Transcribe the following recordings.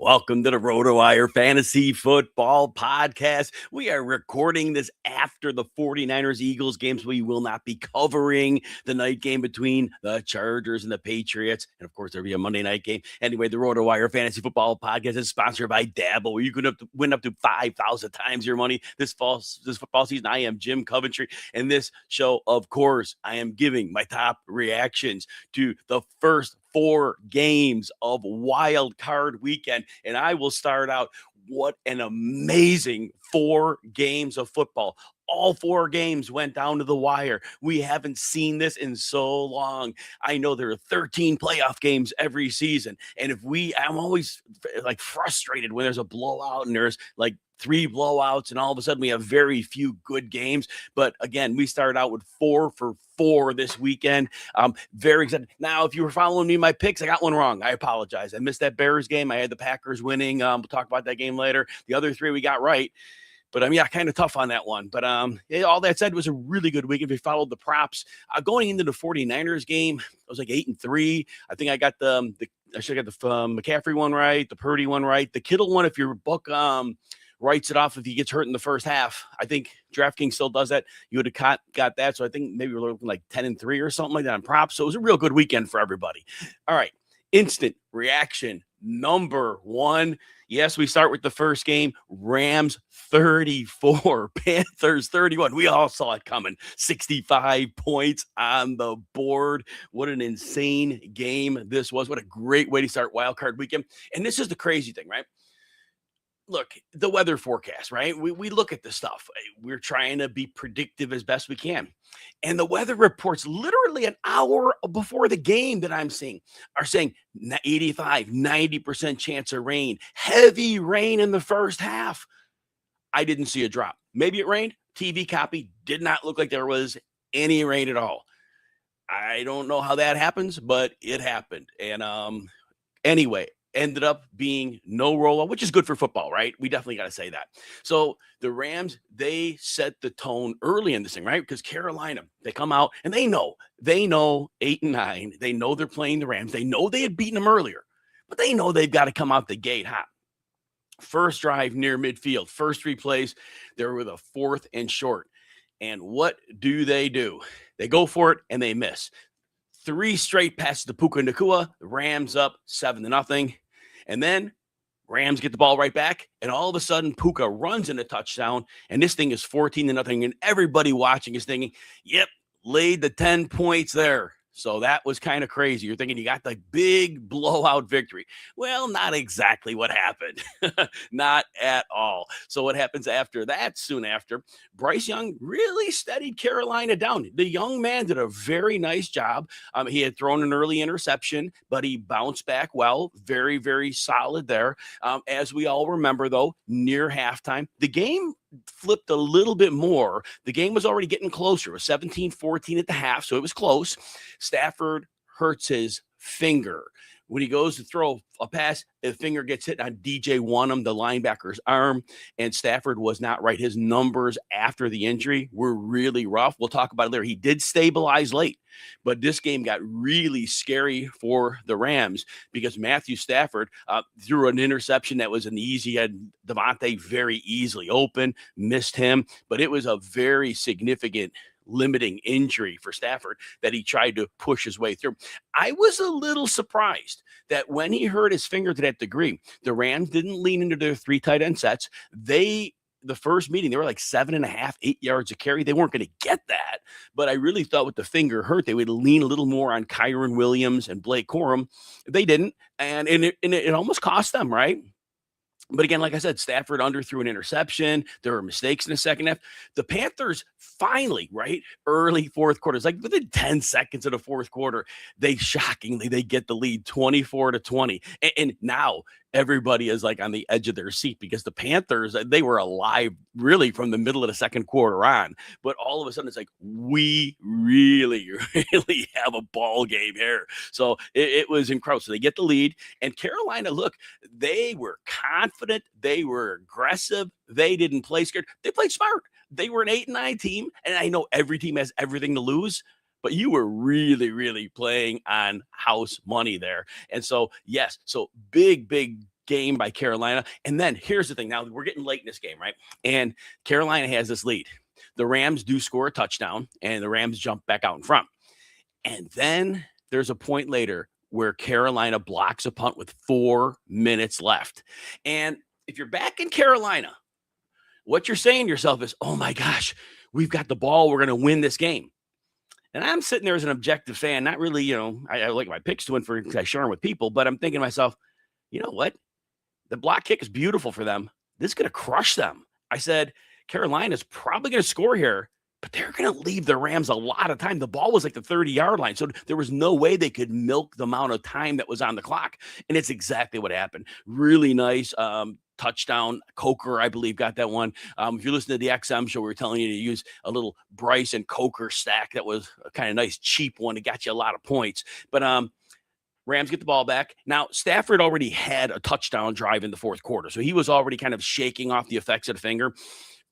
Welcome to the RotoWire Fantasy Football Podcast. We are recording this after the 49ers-Eagles games. We will not be covering the night game between the Chargers and the Patriots. And, of course, there'll be a Monday night game. Anyway, the RotoWire Fantasy Football Podcast is sponsored by Dabble, where you can win up to 5,000 times your money this football season. I am Jim Coventry. And this show, of course, I am giving my top reactions to the first 4 games of Wild Card Weekend. And I will start out, what an amazing 4 games of football. All 4 games went down to the wire. We haven't seen this in so long. I know there are 13 playoff games every season. And I'm always like frustrated when there's a blowout and there's like 3 blowouts and all of a sudden we have very few good games. But again, we started out with 4 for 4 this weekend. Very excited. Now, if you were following me, my picks, I got one wrong. I apologize. I missed that Bears game. I had the Packers winning. We'll talk about that game later. The other 3 we got right. But kind of tough on that one. But all that said, it was a really good week. If you followed the props, going into the 49ers game, I was like 8-3. I think I got I should have got the McCaffrey one right, the Purdy one right, the Kittle one. If your book writes it off if he gets hurt in the first half, I think DraftKings still does that. You would have got that. So I think maybe we're looking like 10-3 or something like that on props. So it was a real good weekend for everybody. All right, instant reaction number 1. Yes, we start with the first game. Rams 34, Panthers 31. We all saw it coming. 65 points on the board. What an insane game this was. What a great way to start Wild Card Weekend. And this is the crazy thing, right? Look, the weather forecast, right? We look at this stuff. We're trying to be predictive as best we can. And the weather reports literally an hour before the game that I'm seeing are saying 85, 90% chance of rain, heavy rain in the first half. I didn't see a drop. Maybe it rained. TV copy did not look like there was any rain at all. I don't know how that happens, but it happened. And anyway, ended up being no rollout, which is good for football, right? We definitely got to say that. So the Rams, they set the tone early in this thing, right? Because Carolina, they come out and they know 8-9. They know they're playing the Rams. They know they had beaten them earlier, but they know they've got to come out the gate hot. First drive near midfield, first 3 plays, they're with a 4th and short. And what do? They go for it and they miss. 3 straight passes to Puka Nacua, the Rams up 7-0. And then Rams get the ball right back, and all of a sudden Puka runs in a touchdown, and this thing is 14-0, and everybody watching is thinking, yep, laid the 10 points there. So that was kind of crazy. You're thinking you got the big blowout victory. Well, not exactly what happened. Not at all. So what happens after that, soon after, Bryce Young really steadied Carolina down. The young man did a very nice job. He had thrown an early interception, but he bounced back well. Very, very solid there. As we all remember, though, near halftime, the game flipped a little bit more. The game was already getting closer. It was 17-14 at the half, so it was close. Stafford hurts his finger. When he goes to throw a pass, the finger gets hit on DJ Wonnum, the linebacker's arm, and Stafford was not right. His numbers after the injury were really rough. We'll talk about it later. He did stabilize late, but this game got really scary for the Rams because Matthew Stafford threw an interception that was an easy. Had Devontae very easily open, missed him, but it was a very significant limiting injury for Stafford that he tried to push his way through. I was a little surprised that when he hurt his finger to that degree, the Rams didn't lean into their 3 tight end sets. The first meeting, they were like 7.5, 8 yards a carry. They weren't going to get that, but I really thought with the finger hurt, they would lean a little more on Kyron Williams and Blake Corum. They didn't, and it almost cost them, right? But again, like I said, Stafford underthrew an interception. There were mistakes in the second half. The Panthers finally, right, early fourth quarter, it's like within 10 seconds of the fourth quarter, they get the lead 24-20. And now everybody is like on the edge of their seat because the Panthers, they were alive really from the middle of the second quarter on. But all of a sudden, it's like, we really, really have a ball game here. So it was incredible. So they get the lead. And Carolina, look, they were confident. They were aggressive. They didn't play scared. They played smart. They were an 8-9 team. And I know every team has everything to lose, but you were really, really playing on house money there. And so, yes, so big game by Carolina. And then here's the thing. Now we're getting late in this game, right? And Carolina has this lead. The Rams do score a touchdown, and the Rams jump back out in front. And then there's a point later where Carolina blocks a punt with 4 minutes left. And if you're back in Carolina, what you're saying to yourself is, oh my gosh, we've got the ball. We're going to win this game. And I'm sitting there as an objective fan, not really, I like my picks to win for because I share them with people, but I'm thinking to myself, you know what? The block kick is beautiful for them. This is going to crush them. I said, Carolina's probably going to score here, but they're going to leave the Rams a lot of time. The ball was like the 30-yard line, so there was no way they could milk the amount of time that was on the clock, and it's exactly what happened. Really nice touchdown. Coker, I believe, got that one. If you listen to the XM show, we were telling you to use a little Bryce and Coker stack. That was a kind of nice, cheap one. It got you a lot of points, but Rams get the ball back. Now, Stafford already had a touchdown drive in the fourth quarter, so he was already kind of shaking off the effects of the finger.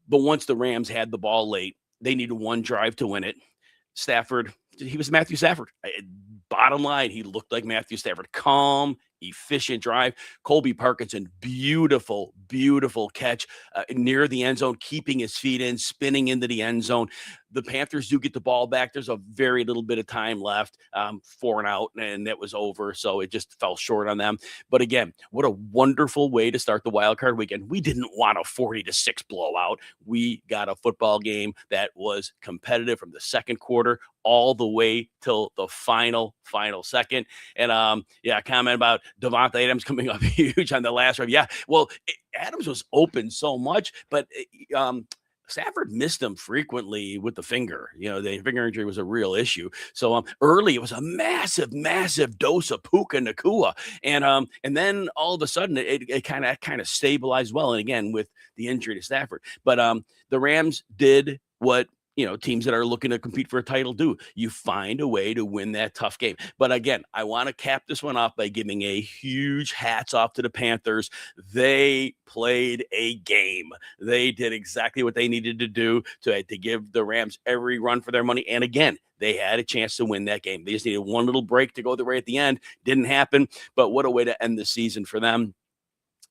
But once the Rams had the ball late, they needed one drive to win it. Stafford, he was Matthew Stafford. Bottom line, he looked like Matthew Stafford. Calm, efficient drive. Colby Parkinson, beautiful, beautiful catch near the end zone, keeping his feet in, spinning into the end zone. The Panthers do get the ball back. There's a very little bit of time left, 4 and out, and that was over. So it just fell short on them. But again, what a wonderful way to start the wild card weekend. We didn't want a 40-6 blowout. We got a football game that was competitive from the second quarter all the way till the final second. And comment about Devontae Adams coming up huge on the last drive. Yeah, well, Adams was open so much, but Stafford missed him frequently with the finger. The finger injury was a real issue. So early, it was a massive dose of Puka Nacua. And then all of a sudden, it kind of stabilized well. And again, with the injury to Stafford. But the Rams did what teams that are looking to compete for a title do. You find a way to win that tough game. But again, I want to cap this one off by giving a huge hats off to the Panthers. They played a game. They did exactly what they needed to do to give the Rams every run for their money. And again, they had a chance to win that game. They just needed one little break to go the way at the end. Didn't happen, but what a way to end the season for them.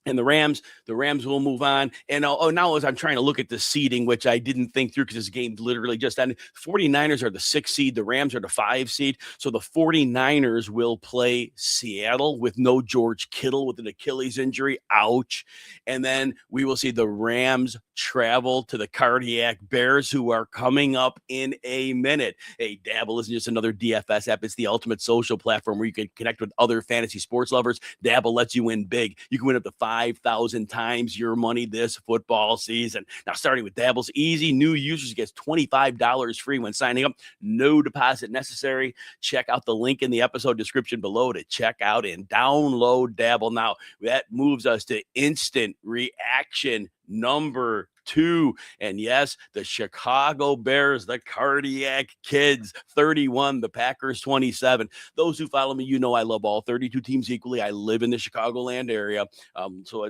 And the Rams will move on. And now as I'm trying to look at the seeding, which I didn't think through because this game literally just ended, 49ers are the 6th seed. The Rams are the 5 seed. So the 49ers will play Seattle with no George Kittle with an Achilles injury. Ouch. And then we will see the Rams travel to the Cardiac Bears, who are coming up in a minute. Hey, Dabble isn't just another DFS app. It's the ultimate social platform where you can connect with other fantasy sports lovers. Dabble lets you win big. You can win up to 5,000 times your money this football season. Now, starting with Dabble's easy, new users get $25 free when signing up. No deposit necessary. Check out the link in the episode description below to check out and download Dabble now. That moves us to instant reaction number 2. And yes, the Chicago Bears, the Cardiac Kids, 31, the Packers 27. Those who follow me, I love all 32 teams equally. I live in the Chicagoland area. So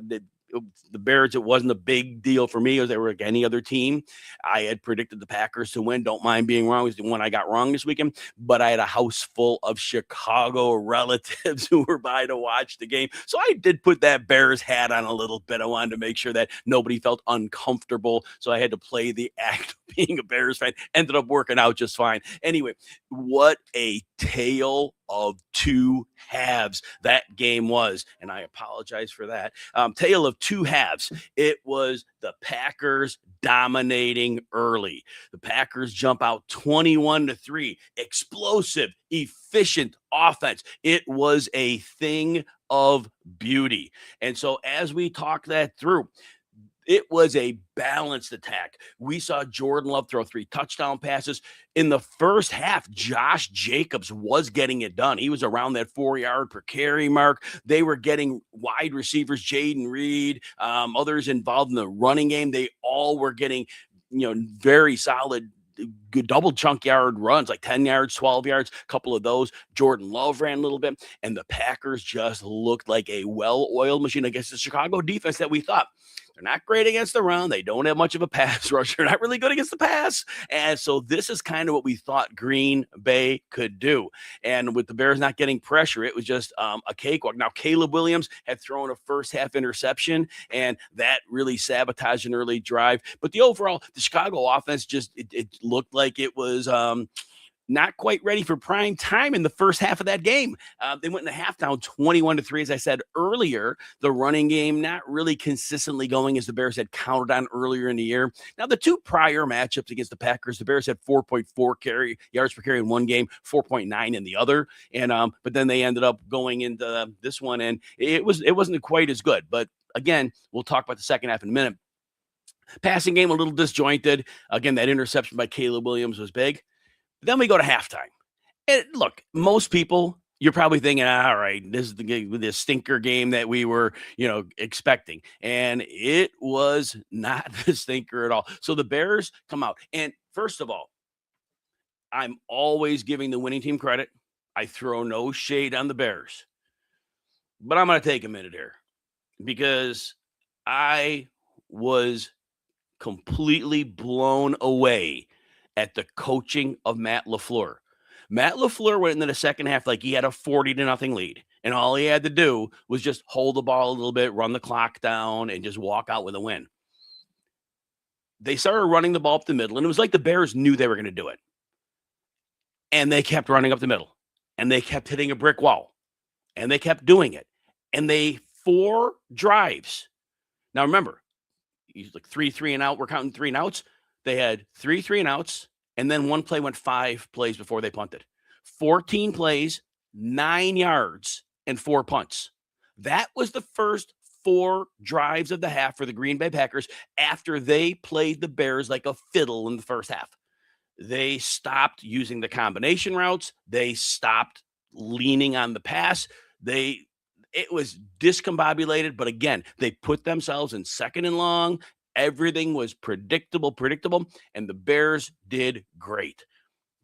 the Bears, it wasn't a big deal for me as they were like any other team. I had predicted the Packers to win. Don't mind being wrong. It was the one I got wrong this weekend, but I had a house full of Chicago relatives who were by to watch the game. So I did put that Bears hat on a little bit. I wanted to make sure that nobody felt uncomfortable. So I had to play the act of being a Bears fan. Ended up working out just fine. Anyway, what a tale of two halves that game was, and I apologize for that. Tale of two halves. It was the Packers dominating early. The Packers jump out 21-3. Explosive, efficient offense. It was a thing of beauty. And so as we talk that through, it was a balanced attack. We saw Jordan Love throw 3 touchdown passes. In the first half, Josh Jacobs was getting it done. He was around that 4-yard per carry mark. They were getting wide receivers, Jaden Reed, others involved in the running game. They all were getting, very solid, good double chunk yard runs, like 10 yards, 12 yards, a couple of those. Jordan Love ran a little bit, and the Packers just looked like a well-oiled machine against the Chicago defense that we thought They're not great against the run. They don't have much of a pass rush. They're not really good against the pass. And so this is kind of what we thought Green Bay could do. And with the Bears not getting pressure, it was just a cakewalk. Now, Caleb Williams had thrown a first half interception, and that really sabotaged an early drive. But the Chicago offense it looked like it was not quite ready for prime time in the first half of that game. They went in the half down 21-3. As I said earlier, the running game not really consistently going as the Bears had counted on earlier in the year. Now, the two prior matchups against the Packers, the Bears had 4.4 yards per carry in one game, 4.9 in the other. And but then they ended up going into this one, and it wasn't quite as good. But again, we'll talk about the second half in a minute. Passing game a little disjointed. Again, that interception by Caleb Williams was big. Then we go to halftime. And look, most people, you're probably thinking, all right, this is the stinker game that we were, expecting. And it was not the stinker at all. So the Bears come out. And first of all, I'm always giving the winning team credit. I throw no shade on the Bears. But I'm going to take a minute here because I was completely blown away at the coaching of Matt LaFleur. Matt LaFleur went into the second half like he had a 40-0 lead. And all he had to do was just hold the ball a little bit, run the clock down, and just walk out with a win. They started running the ball up the middle, and it was like the Bears knew they were going to do it. And they kept running up the middle. And they kept hitting a brick wall. And they kept doing it. And 4 drives. Now remember, he's like 3 and out. We're counting 3 and outs. They had 3 and outs, and then one play went 5 plays before they punted. 14 plays, 9 yards, and 4 punts. That was the first 4 drives of the half for the Green Bay Packers after they played the Bears like a fiddle in the first half. They stopped using the combination routes. They stopped leaning on the pass. It was discombobulated, but again, they put themselves in second and long. Everything was predictable, and the Bears did great.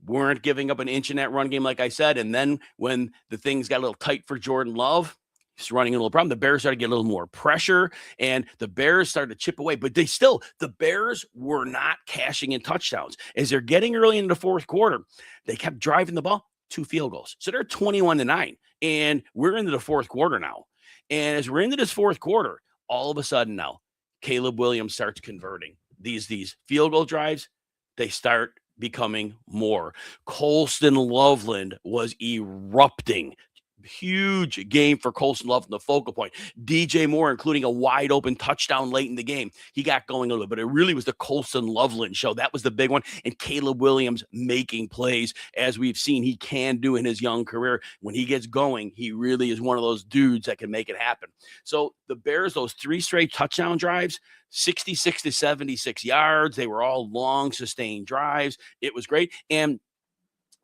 Weren't giving up an inch in that run game, like I said. And then when the things got a little tight for Jordan Love, he's running a little problem. The Bears started to get a little more pressure, and the Bears started to chip away. But the Bears were not cashing in touchdowns. As they're getting early in the fourth quarter, they kept driving the ball, 2 field goals. So they're 21-9, and we're into the fourth quarter now. And as we're into this fourth quarter, all of a sudden now, Caleb Williams starts converting these field goal drives. They start becoming more. Colston Loveland was erupting. Huge game for Colston Loveland, the focal point. DJ Moore, including a wide open touchdown late in the game. He got going a little bit, but it really was the Colston Loveland show. That was the big one. And Caleb Williams making plays, as we've seen he can do in his young career. When he gets going, he really is one of those dudes that can make it happen. So the Bears, those 3 straight touchdown drives, 66 to 76 yards. They were all long, sustained drives. It was great. And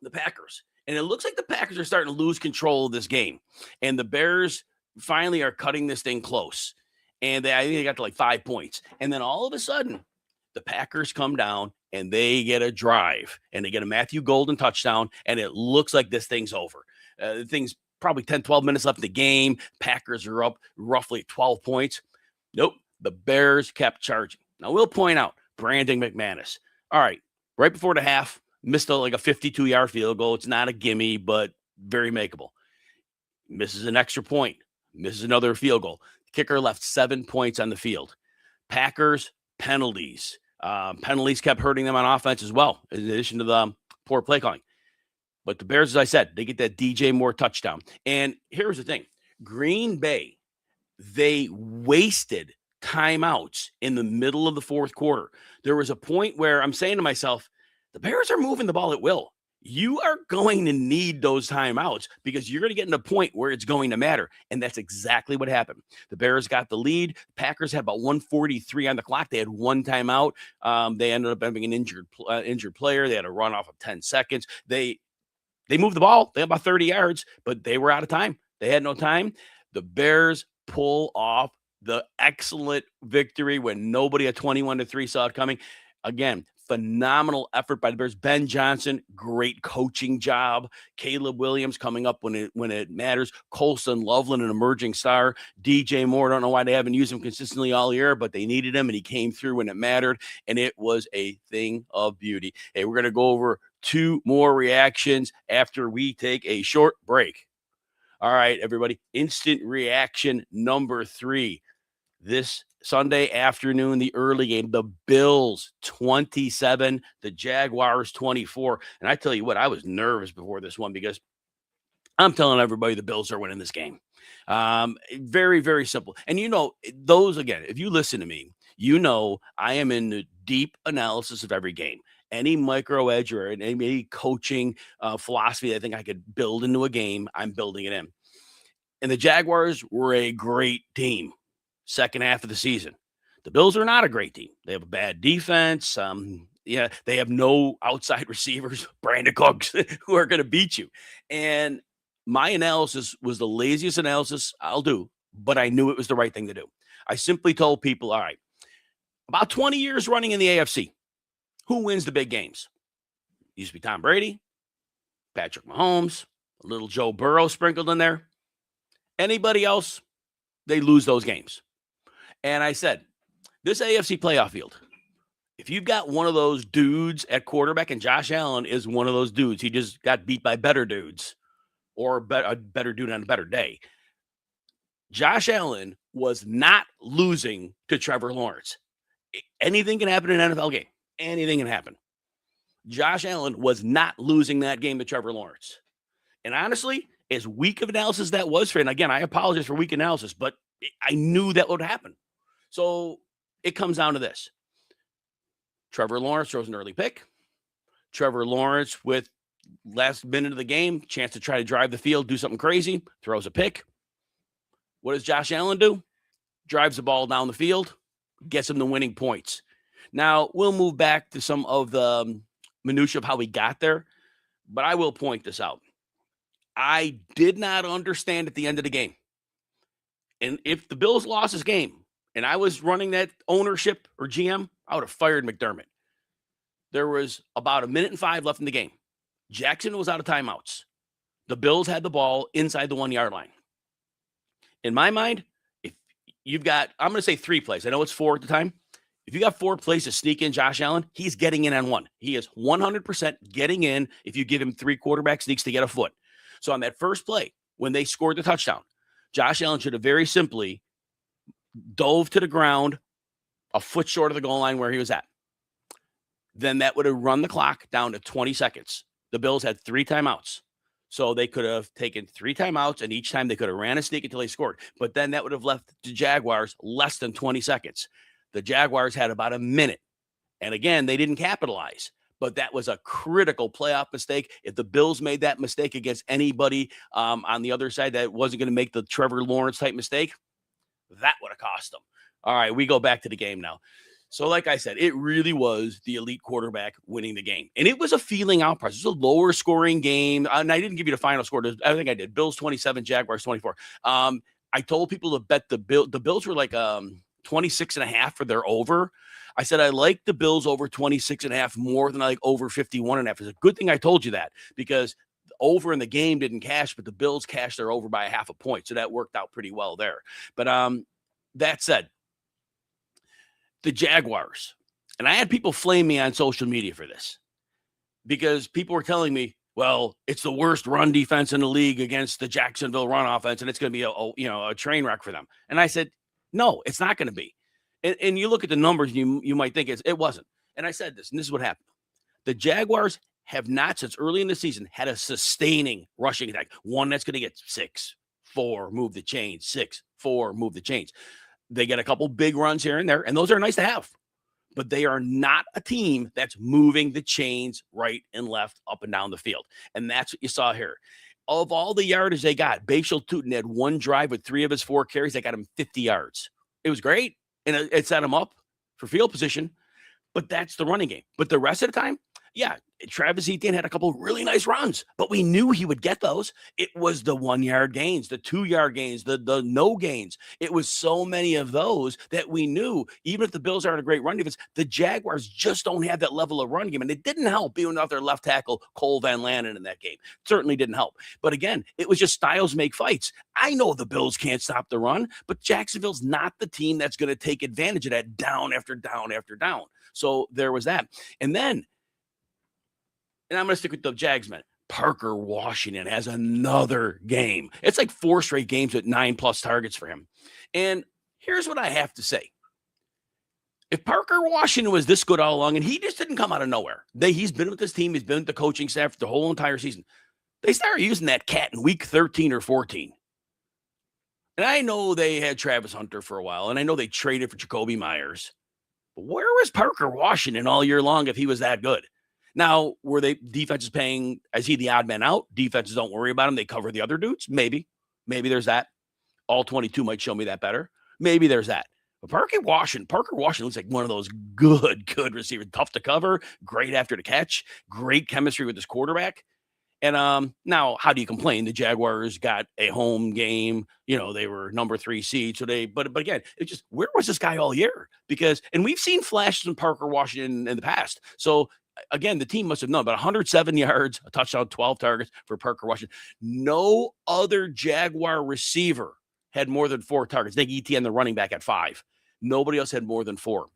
the Packers. And it looks like the Packers are starting to lose control of this game. And the Bears finally are cutting this thing close. And I think they got to like 5 points. And then all of a sudden, the Packers come down and they get a drive. And they get a Matthew Golden touchdown. And it looks like this thing's over. The thing's probably 10, 12 minutes left in the game. Packers are up roughly 12 points. Nope. The Bears kept charging. Now, we'll point out Brandon McManus. All right. Right before the half, missed a 52-yard field goal. It's not a gimme, but very makeable. Misses an extra point. Misses another field goal. The kicker left 7 points on the field. Packers, penalties. Penalties kept hurting them on offense as well, in addition to the poor play calling. But the Bears, as I said, they get that DJ Moore touchdown. And here's the thing. Green Bay, they wasted timeouts in the middle of the fourth quarter. There was a point where I'm saying to myself, the Bears are moving the ball at will. You are going to need those timeouts because you're going to get in a point where it's going to matter. And that's exactly what happened. The Bears got the lead. Packers had about 1:43 on the clock. They had 1 timeout. They ended up having an injured player. They had a run off of 10 seconds. They moved the ball. They had about 30 yards, but they were out of time. They had no time. The Bears pull off the excellent victory when nobody at 21-3 saw it coming. Again, phenomenal effort by the Bears. Ben Johnson, great coaching job. Caleb Williams coming up when it matters. Colston Loveland, an emerging star. DJ Moore, don't know why they haven't used him consistently all year, but they needed him, and he came through when it mattered, and it was a thing of beauty. Hey, we're going to go over 2 more reactions after we take a short break. All right, everybody. Instant reaction number 3. This Sunday afternoon, the early game, the Bills 27, the Jaguars 24. And I tell you what, I was nervous before this one because I'm telling everybody the Bills are winning this game. Very, very simple. And those, again, if you listen to me, I am in the deep analysis of every game. Any micro edge or any coaching philosophy that I think I could build into a game, I'm building it in. And the Jaguars were a great team second half of the season. The Bills are not a great team. They have a bad defense. They have no outside receivers, Brandon Cooks, who are going to beat you. And my analysis was the laziest analysis I'll do, but I knew it was the right thing to do. I simply told people, all right, about 20 years running in the AFC, who wins the big games? Used to be Tom Brady, Patrick Mahomes, a little Joe Burrow sprinkled in there. Anybody else, they lose those games. And I said, this AFC playoff field, if you've got one of those dudes at quarterback, and Josh Allen is one of those dudes, he just got beat by better dudes or a better dude on a better day. Josh Allen was not losing to Trevor Lawrence. Anything can happen in an NFL game. Anything can happen. Josh Allen was not losing that game to Trevor Lawrence. And honestly, as weak of analysis that was for, and again, I apologize for weak analysis, but I knew that would happen. So it comes down to this. Trevor Lawrence throws an early pick. Trevor Lawrence, with last minute of the game, chance to try to drive the field, do something crazy, throws a pick. What does Josh Allen do? Drives the ball down the field, gets him the winning points. Now, we'll move back to some of the minutia of how we got there, but I will point this out. I did not understand at the end of the game. And if the Bills lost this game and I was running that ownership or GM, I would have fired McDermott. There was about 1.5 minutes left in the game. Jackson was out of timeouts. The Bills had the ball inside the 1-yard line. In my mind, if you've got, I'm going to say 3 plays. I know it's 4 at the time. If you got 4 plays to sneak in Josh Allen, he's getting in on 1. He is 100% getting in if you give him 3 quarterback sneaks to get a foot. So on that first play, when they scored the touchdown, Josh Allen should have very simply dove to the ground a foot short of the goal line where he was at. Then that would have run the clock down to 20 seconds. The Bills had 3 timeouts. So they could have taken 3 timeouts, and each time they could have ran a sneak until they scored. But then that would have left the Jaguars less than 20 seconds. The Jaguars had about a minute. And again, they didn't capitalize. But that was a critical playoff mistake. If the Bills made that mistake against anybody on the other side that wasn't going to make the Trevor Lawrence type mistake, that would have cost them. All right, we go back to the game now. So like I said, it really was the elite quarterback winning the game. And it was a feeling out process. It was a lower scoring game. And I didn't give you the final score. I think I did. Bills 27, Jaguars 24. I told people to bet the Bills. The Bills were like 26.5 for their over. I said, I like the Bills over 26.5 more than I like over 51.5. It's a good thing I told you that, because over in the game didn't cash, but the Bills cashed their over by 0.5 point. So that worked out pretty well there. But that said, the Jaguars, and I had people flame me on social media for this because people were telling me, well, it's the worst run defense in the league against the Jacksonville run offense, and it's going to be a train wreck for them. And I said, no, it's not going to be. And you look at the numbers, you might think it wasn't. And I said this, and this is what happened. The Jaguars have not, since early in the season, had a sustaining rushing attack. One that's going to get 6, 4, move the chains, 6, 4, move the chains. They get a couple big runs here and there, and those are nice to have. But they are not a team that's moving the chains right and left, up and down the field. And that's what you saw here. Of all the yardage they got, Bashal Tutin had 1 drive with 3 of his 4 carries. They got him 50 yards. It was great. And it set him up for field position, but that's the running game. But the rest of the time, Yeah, Travis Etienne had a couple really nice runs, but we knew he would get those. It was the 1-yard gains, the 2-yard gains, the no gains. It was so many of those that we knew, even if the Bills aren't a great run defense, the Jaguars just don't have that level of run game. And it didn't help being off their left tackle, Cole Van Lanen, in that game. Certainly didn't help. But again, it was just styles make fights. I know the Bills can't stop the run, but Jacksonville's not the team that's going to take advantage of that down after down after down. So there was that. And then, and I'm going to stick with the Jags, man. Parker Washington has another game. It's like 4 straight games with 9+ targets for him. And here's what I have to say. If Parker Washington was this good all along, and he just didn't come out of nowhere. He's been with this team. He's been with the coaching staff the whole entire season. They started using that cat in week 13 or 14. And I know they had Travis Hunter for a while, and I know they traded for Jacoby Myers. But where was Parker Washington all year long if he was that good? Now, were they defenses paying, is he the odd man out? Defenses don't worry about him. They cover the other dudes? Maybe. Maybe there's that. All 22 might show me that better. Maybe there's that. But Parker Washington looks like one of those good receivers. Tough to cover, great after the catch, great chemistry with his quarterback. And now, how do you complain? The Jaguars got a home game. You know, they were number 3 seed. So but again, it's just, where was this guy all year? And we've seen flashes in Parker Washington in the past. So again, the team must have known about 107 yards, a touchdown, 12 targets for Parker Washington. No other Jaguar receiver had more than 4 targets. Nick Etienne, the running back, at 5. Nobody else had more than 4.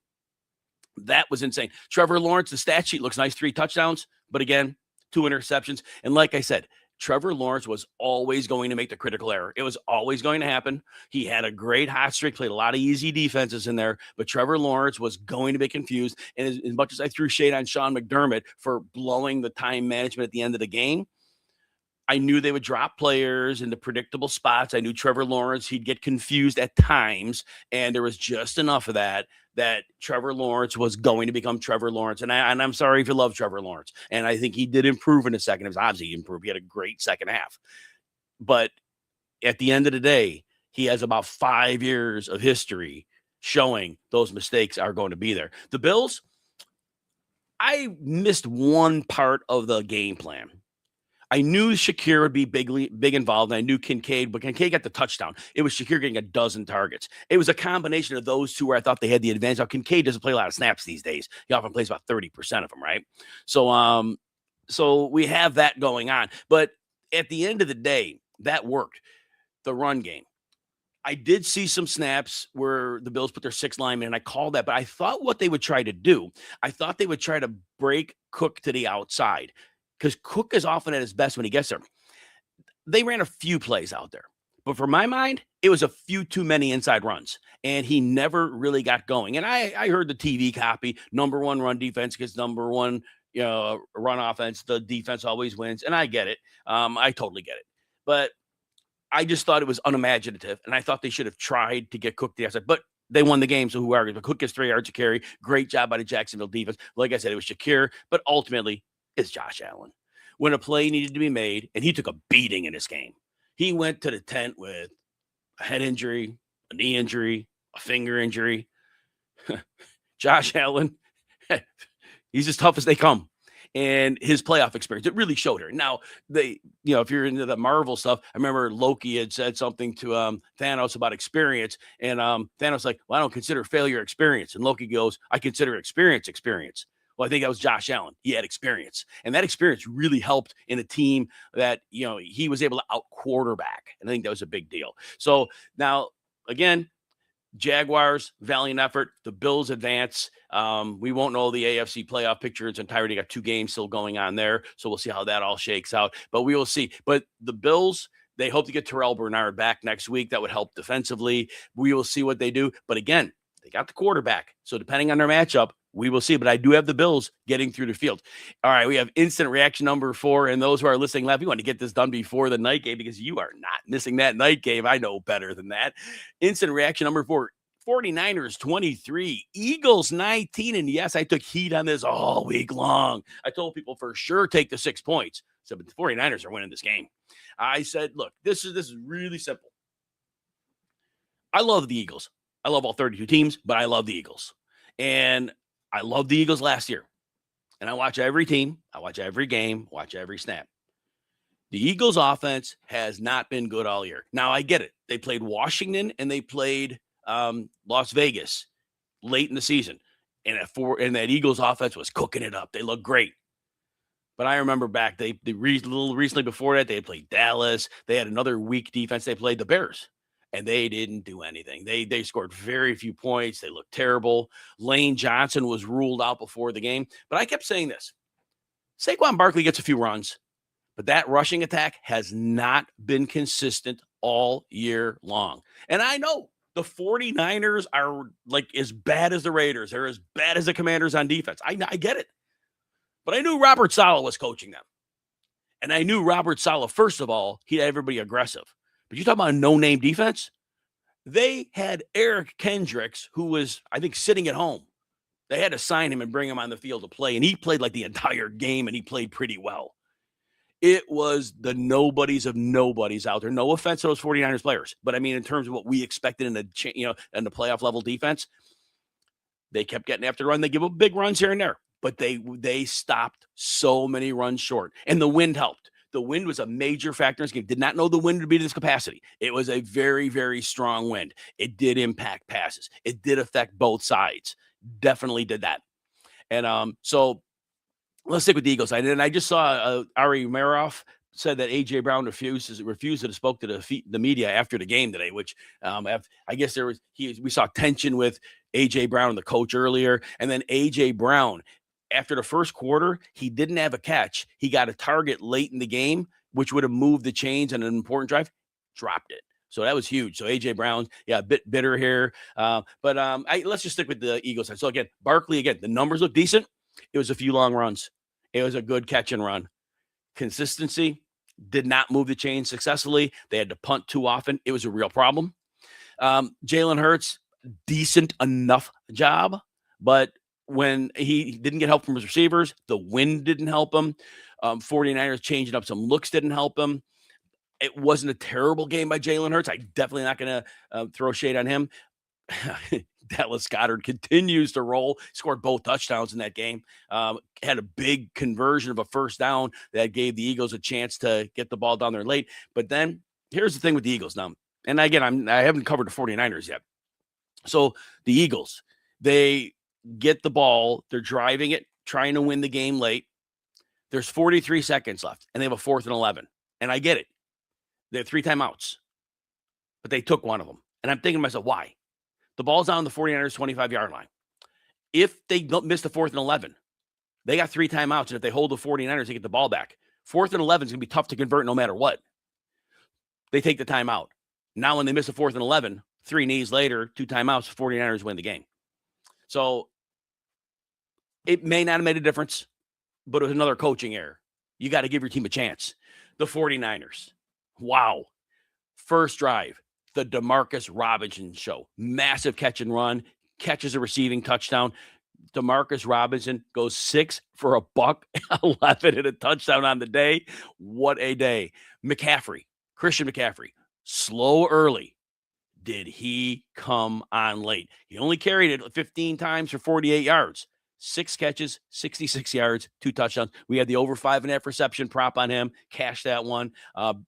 That was insane. Trevor Lawrence, the stat sheet looks nice, 3 touchdowns, but again, 2 interceptions. And like I said, Trevor Lawrence was always going to make the critical error. It was always going to happen. He had a great hot streak, played a lot of easy defenses in there, but Trevor Lawrence was going to be confused. And as much as I threw shade on Sean McDermott for blowing the time management at the end of the game, I knew they would drop players into predictable spots. I knew Trevor Lawrence, he'd get confused at times, and there was just enough of that Trevor Lawrence was going to become Trevor Lawrence. And I'm sorry if you love Trevor Lawrence. And I think he did improve in the second. It was obviously he improved. He had a great second half. But at the end of the day, he has about 5 years of history showing those mistakes are going to be there. The Bills, I missed one part of the game plan. I knew Shakir would be big involved, and I knew Kincaid, but Kincaid got the touchdown. It was Shakir getting a dozen targets. It was a combination of those two where I thought they had the advantage. Now, Kincaid doesn't play a lot of snaps these days. He often plays about 30% of them, right? So we have that going on. But at the end of the day, that worked. The run game. I did see some snaps where the Bills put their 6 linemen, and I called that, but I thought what they would try to do, I thought they would try to break Cook to the outside, because Cook is often at his best when he gets there. They ran a few plays out there, but for my mind, it was a few too many inside runs, and he never really got going. And I heard the TV copy, number 1 run defense gets number 1, run offense. The defense always wins, and I get it. I totally get it. But I just thought it was unimaginative, and I thought they should have tried to get Cook the outside. But they won the game, so who argues? But Cook gets 3 yards to carry. Great job by the Jacksonville defense. Like I said, it was Shakir, but ultimately, it's Josh Allen. When a play needed to be made, and he took a beating in this game, he went to the tent with a head injury, a knee injury, a finger injury. Josh Allen, he's as tough as they come. And his playoff experience, it really showed her. Now, if you're into the Marvel stuff, I remember Loki had said something to Thanos about experience. And Thanos like, well, I don't consider failure experience. And Loki goes, I consider experience. Well, I think that was Josh Allen. He had experience. And that experience really helped in a team that, he was able to out-quarterback. And I think that was a big deal. So now, again, Jaguars, valiant effort. The Bills advance. We won't know the AFC playoff picture in its entirety. Got 2 games still going on there. So we'll see how that all shakes out. But we will see. But the Bills, they hope to get Terrell Bernard back next week. That would help defensively. We will see what they do. But again, they got the quarterback. So depending on their matchup, we will see, but I do have the Bills getting through the field. All right, we have instant reaction number 4, and those who are listening live, we want to get this done before the night game because you are not missing that night game. I know better than that. Instant reaction number 4, 49ers 23, Eagles 19, and yes, I took heat on this all week long. I told people for sure take the 6 points. So, but the 49ers are winning this game. I said, look, this is really simple. I love the Eagles. I love all 32 teams, but I love the Eagles. And I loved the Eagles last year. and I watch every team, I watch every game, watch every snap. The Eagles' offense has not been good all year. Now, I get it. They played Washington and they played Las Vegas late in the season. And that Eagles offense was cooking it up. They looked great. But I remember back, a little recently before that, they played Dallas. They had another weak defense. They played the Bears, and they didn't do anything. They scored very few points. They looked terrible. Lane Johnson was ruled out before the game. But I kept saying this. Saquon Barkley gets a few runs, but that rushing attack has not been consistent all year long. And I know the 49ers are like as bad as the Raiders. They're as bad as the Commanders on defense. I get it. But I knew Robert Saleh was coaching them. And I knew Robert Saleh, first of all, he had everybody aggressive. But you talk about a no-name defense? They had Eric Kendricks, who was, I think, sitting at home. They had to sign him and bring him on the field to play. And he played like the entire game, and he played pretty well. It was the nobodies of nobodies out there. No offense to those 49ers players. But, I mean, in terms of what we expected in the playoff level defense, they kept getting after the run. They give up big runs here and there. But they stopped so many runs short. And the wind helped. The wind was a major factor in this game. Did not know the wind would be to this capacity. It was a very, very strong wind. It did impact passes. It did affect both sides. Definitely did that. And so let's stick with the Eagles. I just saw Ari Meroff said that A.J. Brown refused to spoke to the media after the game today, which I guess we saw tension with A.J. Brown and the coach earlier. And then A.J. Brown, after the first quarter, he didn't have a catch. He got a target late in the game, which would have moved the chains on an important drive, dropped it. So that was huge. So A.J. Brown, a bit bitter here. Let's just stick with the Eagles. So again, Barkley, the numbers look decent. It was a few long runs. It was a good catch and run. Consistency did not move the chain successfully. They had to punt too often. It was a real problem. Jalen Hurts, decent enough job, but when he didn't get help from his receivers, the wind didn't help him. 49ers changing up some looks didn't help him. It wasn't a terrible game by Jalen Hurts. I'm definitely not going to throw shade on him. Dallas Goedert continues to roll, scored both touchdowns in that game, had a big conversion of a first down that gave the Eagles a chance to get the ball down there late. But then here's the thing with the Eagles now. And again, I haven't covered the 49ers yet. So the Eagles, they get the ball. They're driving it, trying to win the game late. There's 43 seconds left, and they have a 4th and 11. And I get it. They have 3 timeouts, but they took one of them. And I'm thinking to myself, why? The ball's on the 49ers 25-yard line. If they don't miss the 4th and 11, they got 3 timeouts. And if they hold the 49ers, they get the ball back. 4th and 11 is going to be tough to convert no matter what. They take the timeout. Now, when they miss the 4th and 11, 3 knees later, 2 timeouts, 49ers win the game. So it may not have made a difference, but it was another coaching error. You got to give your team a chance. The 49ers. Wow. First drive, the Demarcus Robinson show. Massive catch and run, catches a receiving touchdown. Demarcus Robinson goes 6 for a buck, 11 and a touchdown on the day. What a day. Christian McCaffrey, slow early. Did he come on late? He only carried it 15 times for 48 yards. 6 catches, 66 yards, 2 touchdowns. We had the over 5.5 reception prop on him. Cash that one.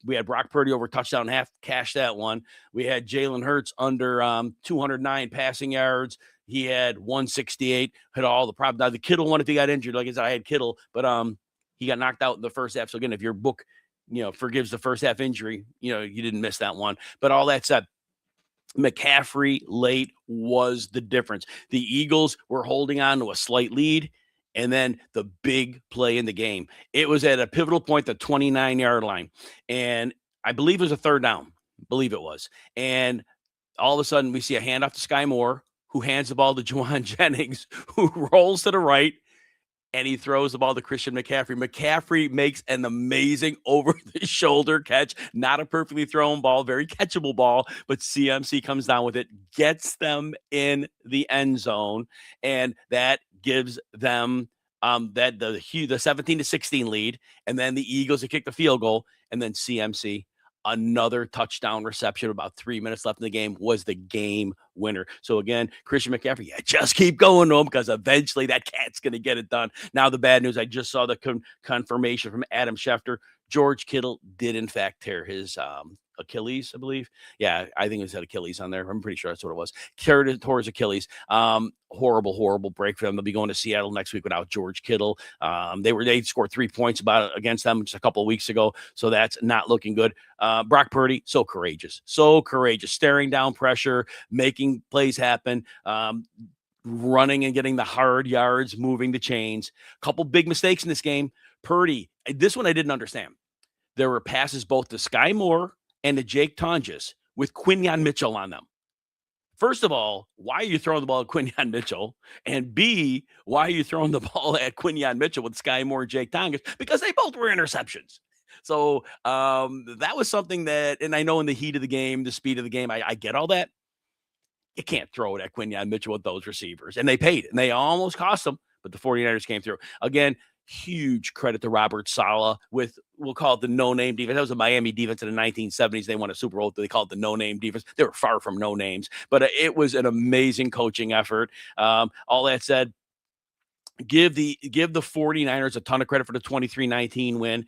We had Brock Purdy over touchdown and a half. Cash that one. We had Jalen Hurts under 209 passing yards. He had 168. Had all the problems. Now, the Kittle one, if he got injured, like I said, I had Kittle, but he got knocked out in the first half. So again, if your book, forgives the first half injury, you didn't miss that one. But all that said, McCaffrey late was the difference. The Eagles were holding on to a slight lead, and then the big play in the game. It was at a pivotal point, the 29-yard line, and I believe it was a 3rd down. I believe it was. And all of a sudden, we see a handoff to Sky Moore, who hands the ball to Juwan Jennings, who rolls to the right, and he throws the ball to Christian McCaffrey. McCaffrey makes an amazing over-the-shoulder catch. Not a perfectly thrown ball, very catchable ball, but CMC comes down with it, gets them in the end zone, and that gives them the 17-16 lead. And then the Eagles kick the field goal, and then CMC another touchdown reception about 3 minutes left in the game was the game winner. So again, Christian McCaffrey, just keep going to him because eventually that cat's going to get it done. Now the bad news, I just saw the confirmation from Adam Schefter. George Kittle did in fact tear his Achilles, I believe. Yeah, I think it said Achilles on there. I'm pretty sure that's what it was. Tore his Achilles. Horrible break for them. They'll be going to Seattle next week without George Kittle. They scored 3 points against them just a couple of weeks ago, so that's not looking good. Brock Purdy, so courageous, staring down pressure, making plays happen. Running and getting the hard yards, moving the chains. Couple big mistakes in this game. Purdy, this one I didn't understand. There were passes both to Sky Moore and to Jake Tonjes with Quinyon Mitchell on them. First of all, why are you throwing the ball at Quinyon Mitchell? And B, why are you throwing the ball at Quinyon Mitchell with Sky Moore and Jake Tonjes? Because they both were interceptions. So that was something that, and I know in the heat of the game, the speed of the game, I get all that. You can't throw it at Quinyon Mitchell with those receivers. And they paid, and they almost cost them, but the 49ers came through. Again, huge credit to Robert Saleh with, we'll call it the no-name defense. That was a Miami defense in the 1970s. They won a Super Bowl. They called it the no-name defense. They were far from no names, but it was an amazing coaching effort. All that said, give the 49ers a ton of credit for the 23-19 win.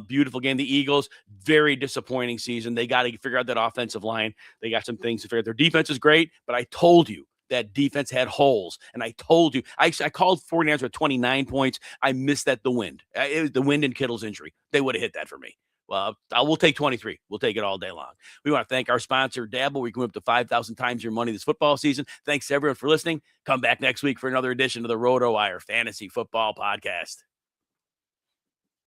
Beautiful game. The Eagles, very disappointing season. They got to figure out that offensive line. They got some things to figure out. Their defense is great, but I told you that defense had holes. And I told you, I called 49ers with 29 points. I missed that the wind. It was the wind and Kittle's injury. They would have hit that for me. Well, we'll take 23. We'll take it all day long. We want to thank our sponsor, Dabble. We can win up to 5,000 times your money this football season. Thanks to everyone for listening. Come back next week for another edition of the RotoWire Fantasy Football Podcast.